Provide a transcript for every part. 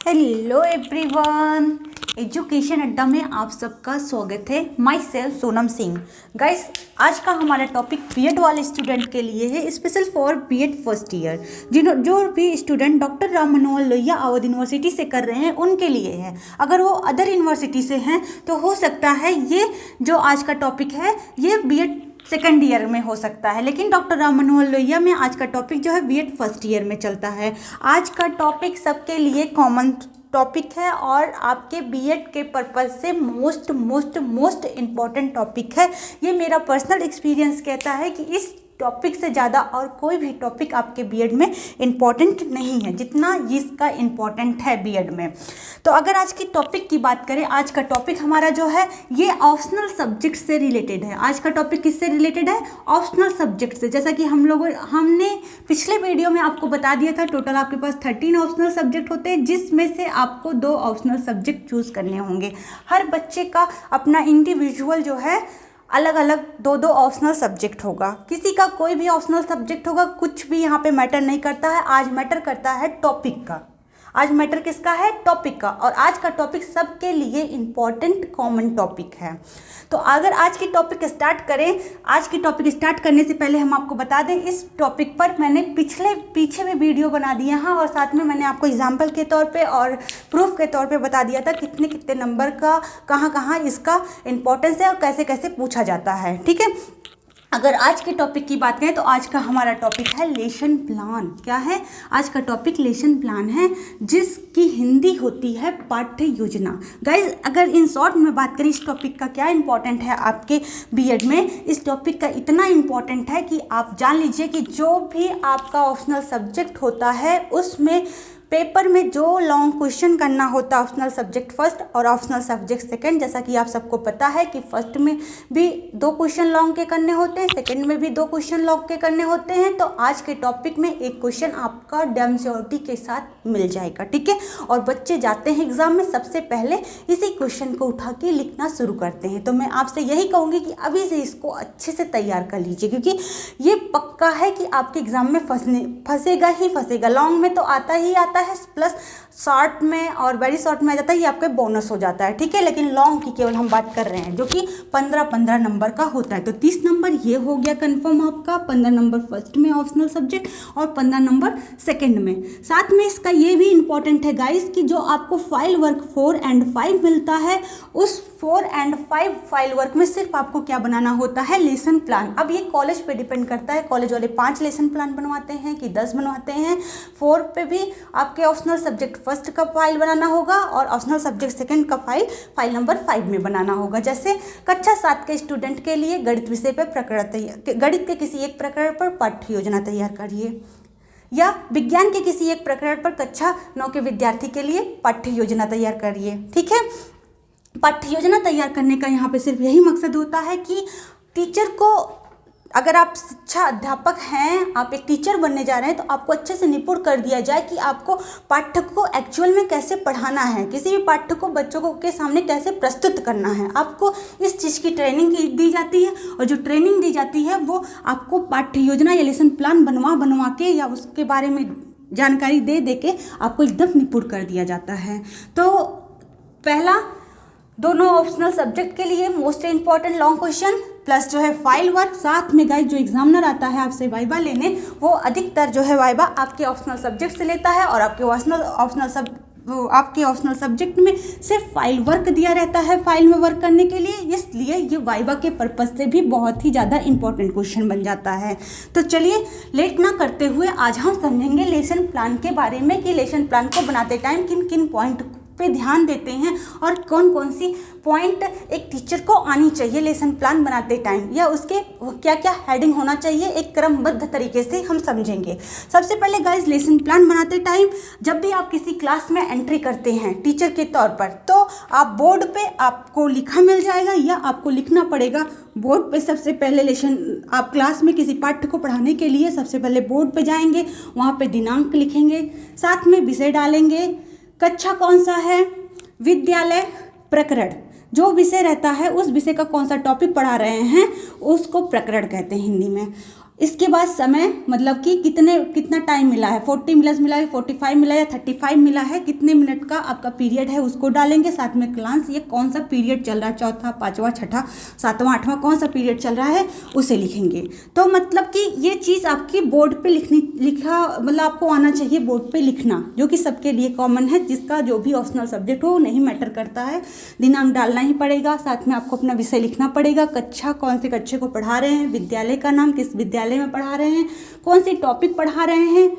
Hello everyone, education अड्डा में आप सबका स्वागत है। My self Sonam Singh. Guys, आज का हमारा टॉपिक बीएड वाले स्टूडेंट के लिए है, special for BEd first year. जो भी student doctor Ram Manohar Lohia Awadh university से कर रहे हैं उनके लिए है। अगर वो अदर यूनिवर्सिटी से हैं तो हो सकता है ये जो आज का टॉपिक है ये बीएड सेकेंड ईयर में हो सकता है, लेकिन डॉक्टर राम मनोहर लोहिया में आज का टॉपिक जो है बीएड फर्स्ट ईयर में चलता है। आज का टॉपिक सबके लिए कॉमन टॉपिक है और आपके बीएड के पर्पज़ से मोस्ट इम्पॉर्टेंट टॉपिक है। ये मेरा पर्सनल एक्सपीरियंस कहता है कि इस टॉपिक से ज़्यादा और कोई भी टॉपिक आपके बीएड में इम्पॉर्टेंट नहीं है जितना इसका इम्पॉर्टेंट है बीएड में। तो अगर आज की टॉपिक की बात करें, आज का टॉपिक हमारा जो है ये ऑप्शनल सब्जेक्ट से रिलेटेड है। आज का टॉपिक किससे रिलेटेड है? ऑप्शनल सब्जेक्ट से। जैसा कि हमने पिछले वीडियो में आपको बता दिया था, टोटल आपके पास 13 ऑप्शनल सब्जेक्ट होते हैं जिसमें से आपको 2 ऑप्शनल सब्जेक्ट चूज़ करने होंगे। हर बच्चे का अपना इंडिविजुअल जो है अलग अलग 2 ऑप्शनल सब्जेक्ट होगा। किसी का कोई भी ऑप्शनल सब्जेक्ट होगा, कुछ भी यहाँ पे मैटर नहीं करता है। आज मैटर करता है टॉपिक का। आज मैटर किसका है? टॉपिक का। और आज का टॉपिक सबके लिए इम्पॉर्टेंट कॉमन टॉपिक है। तो अगर आज की टॉपिक स्टार्ट करें, आज की टॉपिक स्टार्ट करने से पहले हम आपको बता दें, इस टॉपिक पर मैंने पीछे में वीडियो बना दिया है और साथ में मैंने आपको एग्जाम्पल के तौर पे और प्रूफ के तौर पे बता दिया था कितने कितने नंबर का कहाँ इसका इम्पोर्टेंस है और कैसे कैसे पूछा जाता है। ठीक है, अगर आज के टॉपिक की बात करें तो आज का हमारा टॉपिक है लेसन प्लान। क्या है? आज का टॉपिक लेसन प्लान है, जिसकी हिंदी होती है पाठ्य योजना। गाइज, अगर इन शॉर्ट में बात करें इस टॉपिक का क्या इंपॉर्टेंट है आपके बीएड में, इस टॉपिक का इतना इम्पॉर्टेंट है कि आप जान लीजिए कि जो भी आपका ऑप्शनल सब्जेक्ट होता है उसमें पेपर में जो लॉन्ग क्वेश्चन करना होता है ऑप्शनल सब्जेक्ट फर्स्ट और ऑप्शनल सब्जेक्ट सेकंड, जैसा कि आप सबको पता है कि फर्स्ट में भी 2 क्वेश्चन लॉन्ग के करने होते हैं, सेकंड में भी 2 क्वेश्चन लॉन्ग के करने होते हैं। तो आज के टॉपिक में एक क्वेश्चन आपका डैम श्योरिटी के साथ मिल जाएगा। ठीक है, और बच्चे जाते हैं एग्जाम में सबसे पहले इसी क्वेश्चन को उठा के लिखना शुरू करते हैं। तो मैं आपसे यही कहूँगी कि अभी से इसको अच्छे से तैयार कर लीजिए, क्योंकि ये पक्का है कि आपके एग्जाम में फंसेगा ही फंसेगा। लॉन्ग में तो आता ही आता है, प्लस शॉर्ट में और वेरी शॉर्ट में आ जाता है, ये आपके बोनस हो जाता है। ठीक है, लेकिन लॉन्ग की केवल हम बात कर रहे हैं जो कि 15 नंबर का होता है। तो 30 नंबर ये हो गया कंफर्म आपका, 15 नंबर फर्स्ट में ऑप्शनल सब्जेक्ट और 15 नंबर सेकंड में। साथ में इसका ये भी इंपॉर्टेंट है गाइस कि जो आपको फाइल वर्क 4 और 5 मिलता है, उस 4 और 5 फाइल वर्क में सिर्फ आपको क्या बनाना होता है? Lesson plan. अब ये कॉलेज पे डिपेंड करता है, कॉलेज वाले 5 लेसन प्लान बनवाते हैं कि 10 बनवाते हैं। 4 पे भी आपके ऑप्शनल सब्जेक्ट फर्स्ट का फाइल बनाना होगा और ऑप्शनल सब्जेक्ट सेकंड का फाइल नंबर 5 में बनाना होगा। जैसे कक्षा 7 के स्टूडेंट के लिए गणित विषय पर गणित के किसी एक प्रकरण पर पाठ्य योजना तैयार करिए, या विज्ञान के किसी एक प्रकरण पर कक्षा 9 के विद्यार्थी के लिए पाठ्य योजना तैयार करिए। ठीक है, पाठ्य योजना तैयार करने का यहाँ पे सिर्फ यही मकसद होता है कि टीचर को, अगर आप शिक्षा अध्यापक हैं, आप एक टीचर बनने जा रहे हैं, तो आपको अच्छे से निपुण कर दिया जाए कि आपको पाठ्य को एक्चुअल में कैसे पढ़ाना है, किसी भी पाठ्य को बच्चों को के सामने कैसे प्रस्तुत करना है। आपको इस चीज़ की ट्रेनिंग दी जाती है और जो ट्रेनिंग दी जाती है वो आपको पाठ्य योजना या लेसन प्लान बनवा के या उसके बारे में जानकारी दे के आपको एकदम निपुण कर दिया जाता है। तो पहला, दोनों ऑप्शनल सब्जेक्ट के लिए most important long question plus जो है फाइल वर्क। साथ में गाइस, जो एग्जामिनर आता है आपसे वाइवा लेने, वो अधिकतर जो है वाइवा आपके ऑप्शनल सब्जेक्ट से लेता है और आपके ऑप्शनल सब्जेक्ट में सिर्फ फाइल वर्क दिया रहता है फाइल में वर्क करने के लिए, इसलिए ये वाइवा के पर्पज़ से भी बहुत ही ज़्यादा इंपॉर्टेंट क्वेश्चन बन जाता है। तो चलिए लेट ना करते हुए आज हम समझेंगे लेसन प्लान के बारे में कि लेसन प्लान को बनाते टाइम किन किन पॉइंट पे ध्यान देते हैं और कौन कौन सी पॉइंट एक टीचर को आनी चाहिए लेसन प्लान बनाते टाइम, या उसके क्या क्या हेडिंग होना चाहिए, एक क्रमबद्ध तरीके से हम समझेंगे। सबसे पहले गाइस, लेसन प्लान बनाते टाइम जब भी आप किसी क्लास में एंट्री करते हैं टीचर के तौर पर, तो आप बोर्ड पे आपको लिखा मिल जाएगा या आपको लिखना पड़ेगा बोर्ड पे। सबसे पहले आप क्लास में किसी पाठ्य को पढ़ाने के लिए सबसे पहले बोर्ड पे जाएंगे, वहाँ पे दिनांक लिखेंगे, साथ में विषय डालेंगे, कक्षा कौन सा है, विद्यालय, प्रकरण, जो विषय रहता है उस विषय का कौन सा टॉपिक पढ़ा रहे हैं उसको प्रकरण कहते हैं हिंदी में। इसके बाद समय मतलब कि कितना टाइम मिला है, 40 मिनट्स मिला है, 45 मिला है या 35 मिला है, कितने मिनट का आपका पीरियड है उसको डालेंगे। साथ में क्लास ये कौन सा पीरियड चल रहा है, चौथा, पाँचवा, छठा, सातवां, आठवां कौन सा पीरियड चल रहा है उसे लिखेंगे। तो मतलब कि ये चीज़ आपकी बोर्ड पे लिखा मतलब आपको आना चाहिए बोर्ड पे लिखना, जो कि सबके लिए कॉमन है। जिसका जो भी ऑप्शनल सब्जेक्ट हो नहीं मैटर करता है, दिनांक डालना ही पड़ेगा। साथ में आपको अपना विषय लिखना पड़ेगा, कक्षा कौन से कक्षे को पढ़ा रहे हैं, विद्यालय का नाम, किस विद्यालय में पढ़ा रहे हैं, कौन सी टॉपिक पढ़ा रहे हैं,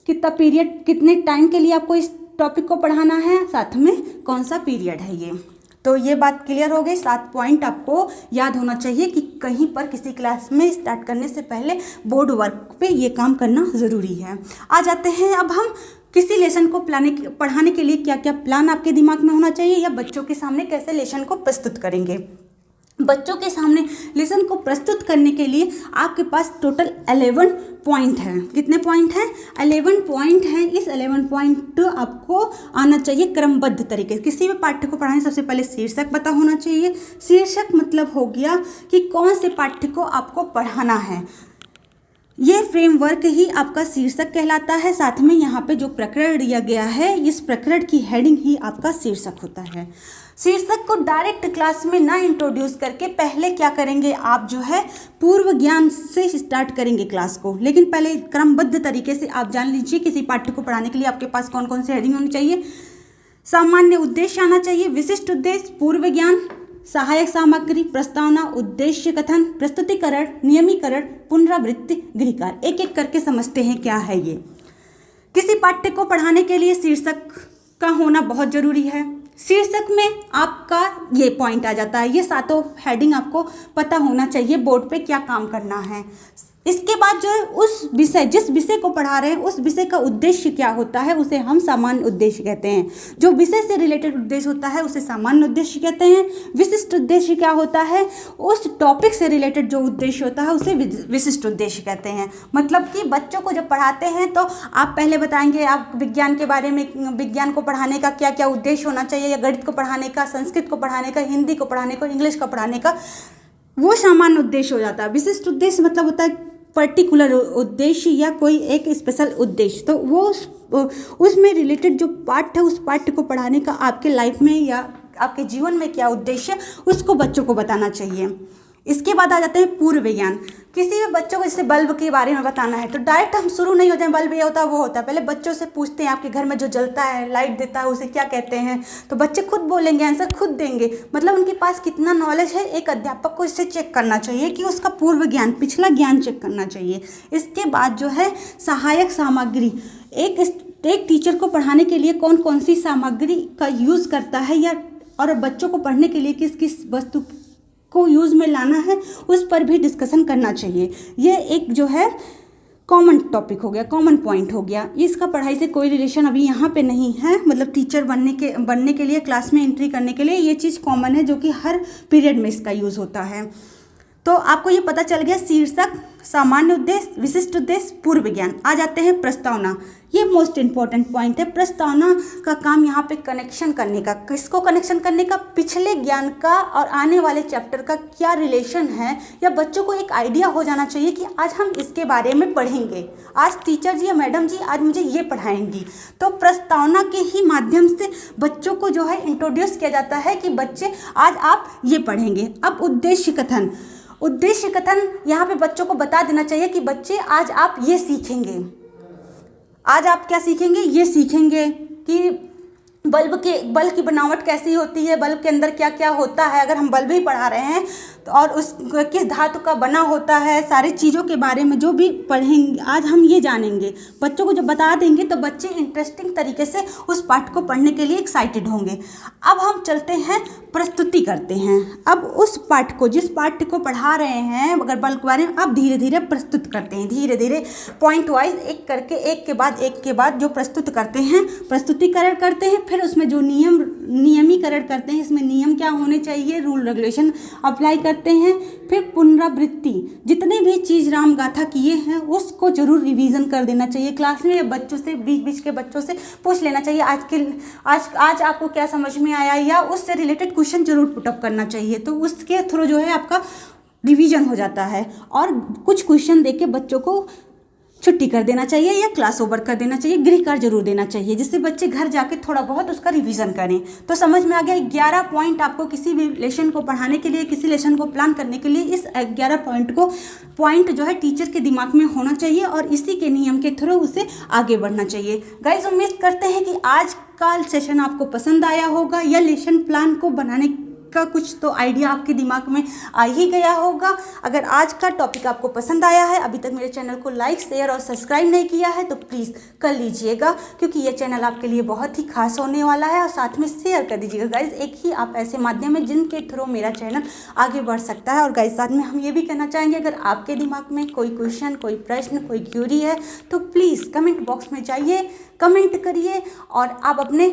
कितना पीरियड, कितने टाइम के लिए आपको इस टॉपिक को पढ़ाना है, साथ में कौन सा पीरियड है ये। तो ये बात क्लियर हो गई। 7 पॉइंट आपको याद होना चाहिए कि कहीं पर किसी क्लास में स्टार्ट करने से पहले बोर्ड वर्क पे ये काम करना ज़रूरी है। आ जाते हैं अब हम किसी लेसन को पढ़ाने के लिए क्या क्या प्लान आपके दिमाग में होना चाहिए, या बच्चों के सामने कैसे लेसन को प्रस्तुत करेंगे। बच्चों के सामने लेसन को प्रस्तुत करने के लिए आपके पास टोटल 11 पॉइंट है। कितने पॉइंट हैं? 11 पॉइंट हैं। इस 11 पॉइंट आपको आना चाहिए क्रमबद्ध तरीके से। किसी भी पाठ्य को पढ़ाने सबसे पहले शीर्षक पता होना चाहिए। शीर्षक मतलब हो गया कि कौन से पाठ्य को आपको पढ़ाना है, ये फ्रेमवर्क ही आपका शीर्षक कहलाता है। साथ में यहाँ पे जो प्रकरण दिया गया है, इस प्रकरण की हेडिंग ही आपका शीर्षक होता है। शीर्षक को डायरेक्ट क्लास में ना इंट्रोड्यूस करके पहले क्या करेंगे, आप जो है पूर्व ज्ञान से स्टार्ट करेंगे क्लास को। लेकिन पहले क्रमबद्ध तरीके से आप जान लीजिए किसी पाठ्य को पढ़ाने के लिए आपके पास कौन कौन सी हेडिंग होनी चाहिए। सामान्य उद्देश्य आना चाहिए, विशिष्ट उद्देश्य, पूर्व ज्ञान, सहायक सामग्री, प्रस्तावना, उद्देश्य कथन, प्रस्तुतिकरण, नियमीकरण, पुनरावृत्ति, गृहकार्य। एक एक करके समझते हैं क्या है ये। किसी पाठ्य को पढ़ाने के लिए शीर्षक का होना बहुत जरूरी है। शीर्षक में आपका ये पॉइंट आ जाता है। ये सातों हेडिंग आपको पता होना चाहिए बोर्ड पे क्या काम करना है। इसके बाद जो है उस विषय, जिस विषय को पढ़ा रहे हैं उस विषय का उद्देश्य क्या होता है, उसे हम सामान्य उद्देश्य कहते हैं। जो विषय से रिलेटेड उद्देश्य होता है उसे सामान्य उद्देश्य कहते हैं। विशिष्ट उद्देश्य क्या होता है, उस टॉपिक से रिलेटेड जो उद्देश्य होता है उसे विशिष्ट उद्देश्य कहते हैं। मतलब कि बच्चों को जब पढ़ाते हैं तो आप पहले बताएंगे आप विज्ञान के बारे में, विज्ञान को पढ़ाने का क्या क्या उद्देश्य होना चाहिए, या गणित को पढ़ाने का, संस्कृत को पढ़ाने का, हिंदी को पढ़ाने का, इंग्लिश को पढ़ाने का, वो सामान्य उद्देश्य हो जाता है। विशिष्ट उद्देश्य मतलब होता है पर्टिकुलर उद्देश्य या कोई एक स्पेशल उद्देश्य। तो वो उसमें रिलेटेड जो पाठ है उस पाठ्य को पढ़ाने का आपके लाइफ में या आपके जीवन में क्या उद्देश्य है उसको बच्चों को बताना चाहिए। इसके बाद आ जाते हैं पूर्व ज्ञान। किसी भी बच्चों को जैसे बल्ब के बारे में बताना है तो डायरेक्ट हम शुरू नहीं होते हैं बल्ब ये होता है वो होता है, पहले बच्चों से पूछते हैं आपके घर में जो जलता है, लाइट देता है, उसे क्या कहते हैं। तो बच्चे खुद बोलेंगे, आंसर खुद देंगे। मतलब उनके पास कितना नॉलेज है, एक अध्यापक को इससे चेक करना चाहिए कि उसका पूर्व ज्ञान, पिछला ज्ञान चेक करना चाहिए। इसके बाद जो है सहायक सामग्री, एक टीचर को पढ़ाने के लिए कौन कौन सी सामग्री का यूज़ करता है, या और बच्चों को पढ़ने के लिए किस किस वस्तु को यूज़ में लाना है उस पर भी डिस्कशन करना चाहिए। ये एक जो है कॉमन टॉपिक हो गया, कॉमन पॉइंट हो गया। इसका पढ़ाई से कोई रिलेशन अभी यहाँ पे नहीं है। मतलब टीचर बनने के लिए, क्लास में एंट्री करने के लिए ये चीज़ कॉमन है जो कि हर पीरियड में इसका यूज़ होता है। तो आपको ये पता चल गया शीर्षक, सामान्य उद्देश्य, विशिष्ट उद्देश्य, पूर्व ज्ञान। आ जाते हैं प्रस्तावना। ये मोस्ट इंपॉर्टेंट पॉइंट है। प्रस्तावना का काम यहाँ पे कनेक्शन करने का, किसको कनेक्शन करने का, पिछले ज्ञान का और आने वाले चैप्टर का क्या रिलेशन है, या बच्चों को एक आइडिया हो जाना चाहिए कि आज हम इसके बारे में पढ़ेंगे, आज टीचर जी या मैडम जी आज मुझे ये पढ़ाएंगी। तो प्रस्तावना के ही माध्यम से बच्चों को जो है इंट्रोड्यूस किया जाता है कि बच्चे आज आप ये पढ़ेंगे। अब उद्देश्य कथन, उद्देश्य कथन यहाँ पे बच्चों को बता देना चाहिए कि बच्चे आज आप ये सीखेंगे। आज आप क्या सीखेंगे, ये सीखेंगे कि बल्ब की बनावट कैसी होती है, बल्ब के अंदर क्या क्या होता है, अगर हम बल्ब ही पढ़ा रहे हैं तो, और उस किस धातु का बना होता है, सारी चीज़ों के बारे में जो भी पढ़ेंगे आज हम ये जानेंगे। बच्चों को जब बता देंगे तो बच्चे इंटरेस्टिंग तरीके से उस पाठ को पढ़ने के लिए एक्साइटेड होंगे। अब हम चलते हैं प्रस्तुति करते हैं। अब उस पाठ को, जिस पाठ्य को पढ़ा रहे हैं अगर बल्ब के बारे में, अब धीरे धीरे प्रस्तुत करते हैं, धीरे धीरे पॉइंट वाइज एक करके, एक के बाद जो प्रस्तुत करते हैं, प्रस्तुतिकरण करते हैं। फिर उसमें जो नियमीकरण करते हैं, इसमें नियम क्या होने चाहिए, रूल रेगुलेशन अप्लाई करते हैं। फिर पुनरावृत्ति, जितने भी चीज़ राम गाथा किए हैं उसको जरूर रिवीजन कर देना चाहिए क्लास में, या बच्चों से, बीच बीच के बच्चों से पूछ लेना चाहिए आज आपको क्या समझ में आया, या उससे रिलेटेड क्वेश्चन जरूर पुटअप करना चाहिए। तो उसके थ्रू जो है आपका रिवीजन हो जाता है और कुछ क्वेश्चन देके बच्चों को छुट्टी कर देना चाहिए या क्लास ओवर कर देना चाहिए, गृह कार्य जरूर देना चाहिए, जिससे बच्चे घर जाके थोड़ा बहुत उसका रिवीजन करें। तो समझ में आ गया, 11 पॉइंट आपको किसी भी लेसन को पढ़ाने के लिए, किसी लेसन को प्लान करने के लिए इस 11 पॉइंट जो है टीचर के दिमाग में होना चाहिए और इसी के नियम के थ्रू उसे आगे बढ़ना चाहिए। गाइज उम्मीद करते हैं कि आज का सेशन आपको पसंद आया होगा या लेसन प्लान को बनाने का कुछ तो आइडिया आपके दिमाग में आ ही गया होगा। अगर आज का टॉपिक आपको पसंद आया है, अभी तक मेरे चैनल को लाइक शेयर और सब्सक्राइब नहीं किया है तो प्लीज़ कर लीजिएगा, क्योंकि ये चैनल आपके लिए बहुत ही खास होने वाला है। और साथ में शेयर कर दीजिएगा गाइज, एक ही आप ऐसे माध्यम है जिनके थ्रू मेरा चैनल आगे बढ़ सकता है। और गाइज साथ में हम ये भी कहना चाहेंगे, अगर आपके दिमाग में कोई क्वेश्चन, कोई प्रश्न, कोई क्यूरी है तो प्लीज़ कमेंट बॉक्स में जाइए, कमेंट करिए और आप अपने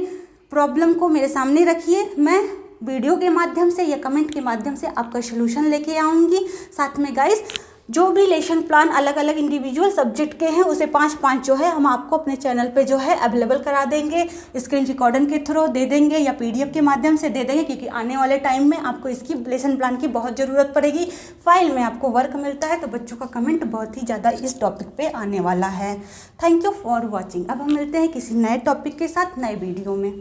प्रॉब्लम को मेरे सामने रखिए। मैं वीडियो के माध्यम से या कमेंट के माध्यम से आपका सलूशन लेके आऊँगी। साथ में गाइस जो भी लेसन प्लान अलग अलग इंडिविजुअल सब्जेक्ट के हैं उसे 5-5 जो है हम आपको अपने चैनल पे जो है अवेलेबल करा देंगे, स्क्रीन रिकॉर्डर के थ्रू दे देंगे या PDF के माध्यम से दे देंगे, क्योंकि आने वाले टाइम में आपको इसकी लेसन प्लान की बहुत ज़रूरत पड़ेगी। फाइल में आपको वर्क मिलता है तो बच्चों का कमेंट बहुत ही ज़्यादा इस टॉपिक पर आने वाला है। Thank you for watching. अब हम मिलते हैं किसी नए टॉपिक के साथ नए वीडियो में।